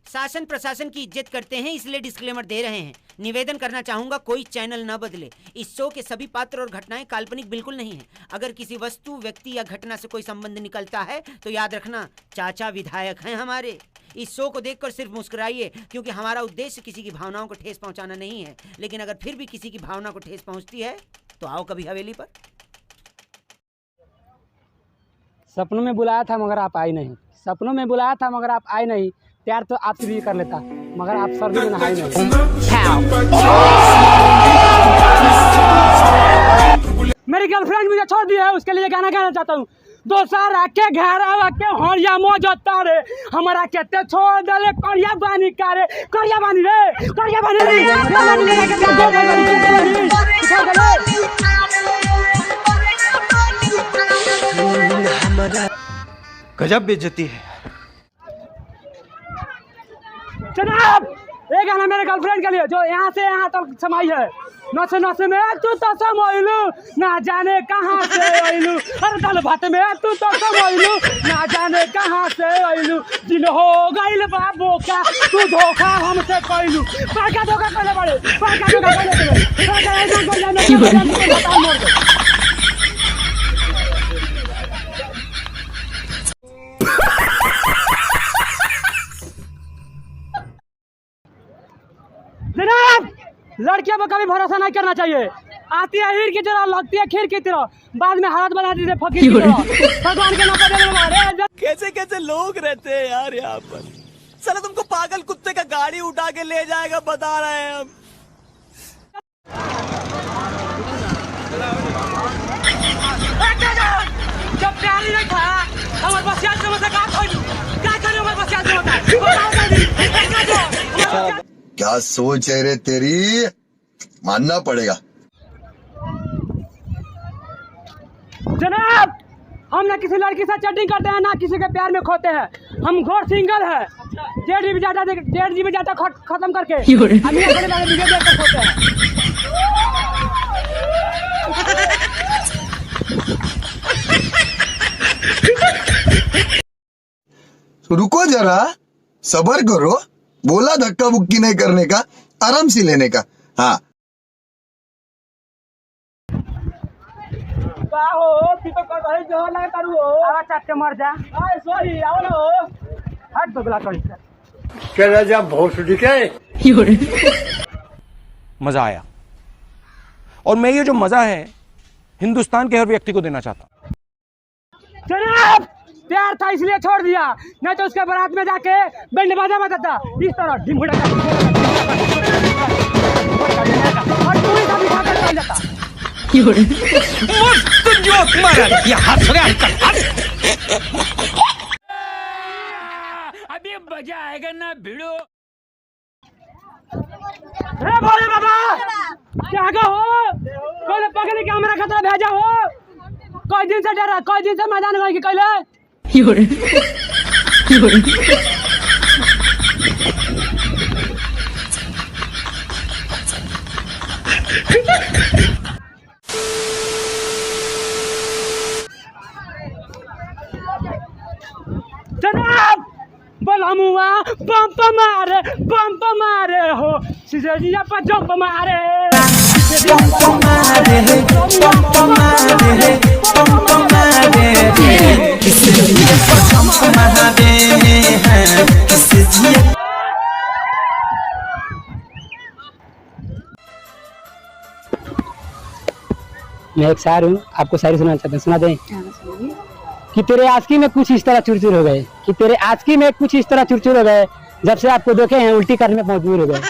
शासन प्रशासन की इज्जत करते हैं, इसलिए डिस्क्लेमर दे रहे हैं। निवेदन करना चाहूंगा कोई चैनल न बदले। इस शो के सभी पात्र और घटनाएं काल्पनिक बिल्कुल नहीं है। अगर किसी वस्तु, व्यक्ति या घटना से कोई संबंध निकलता है तो याद रखना चाचा विधायक हैं हमारे। इस शो को देखकर सिर्फ मुस्कुराइए, क्योंकि हमारा उद्देश्य किसी की भावनाओं को ठेस पहुंचाना नहीं है। लेकिन अगर फिर भी किसी की भावना को ठेस पहुंचती है तो आओ कभी हवेली पर। सपनों में बुलाया था मगर आप आए नहीं। सपनों में बुलाया था मगर आप आए नहीं। प्यार तो आपसे भी कर लेता मगर आप सर्दी में नहाए नहीं। मेरी गर्लफ्रेंड मुझे छोड़ दी है, उसके लिए गाना गाना चाहता हूँ। दोसरा के घर के हरिया मौजता रे, हमारा केते छोड़ दले करिया बानी कारे, करिया बानी रे, करिया बानी रे। गजब बेइज्जती है जनाब। ये गाना मेरे गर्लफ्रेंड के लिए जो यहाँ से यहाँ तक समाई है। नशे नशे में तू तो समोइलू, ना जाने कहाँ से आइलू। अरे दाल भात में तू तो समोइलू, ना जाने कहाँ से आइलू। दिन हो गइल बाबू का तू धोखा हमसे कइलू। पाका धोखा कइले बड़े, पाका धोखा कइले बड़े। पाका ऐसा कर जाने जनाब। लड़कियों पर कभी भरोसा नहीं करना चाहिए। आती है हीर की तरह, लगती है खीर की तरह, बाद में हालत बना देते फकीर की तरह। भगवान के नाम पर कैसे कैसे लोग रहते हैं यार यहाँ पर। साला तुमको पागल कुत्ते का गाड़ी उठा के ले जाएगा, बता रहे हैं हम। जब प्यार ही नहीं था हमारे पास याद समझ क्या करें, हमारे पास याद समझ। क्या सोच है रे तेरी, मानना पड़ेगा। जनाब, हम ना किसी लड़की से चैटिंग करते हैं, ना किसी के प्यार में खोते हैं। हम घोर सिंगल है। 1.5 GB डाटा खत्म करके अभी अपने बारे वीडियो देख कर खोते हैं। रुको जरा, सबर करो। बोला धक्का बुक्की नहीं करने का, आराम से लेने का। हाँ मर जा। हट बगला कर मजा आया, और मैं ये जो मजा है हिंदुस्तान के हर व्यक्ति को देना चाहता हूँ। जनाब, प्यार था इसलिए छोड़ दिया, नहीं तो उसके बारात में जाके बैंड बाजा बजाता इस तरह ढिमुड़ा और पूरी का भी खाकर चल जाता। मस्त जोक मारा, ये हंस रहा है। अभी मजा आएगा ना भिड़ो। हे भोले बाबा, क्या हो? कोई पकड़ के हमारा खतरा भेजा हो? कोई दिन से डरा, कोई दिन से मैदान में कहले जनाब। बलमुआ पंप मारे हो, सिजरिया पर जंप मारे, पंप मारे, पंप मारे, पंप मारे, सिजरिया पर जंप मारे हैं, सिजरिया। मैं एक शायर हूँ, आपको शायरी सुनाना चाहता हूँ, सुना दें? कि तेरे आस्की में कुछ इस तरह चुरचुर हो गए, कि तेरे आस्की में कुछ इस तरह चुरचुर हो गए, जब से आपको देखे हैं उल्टी करने में मजबूर हो गए।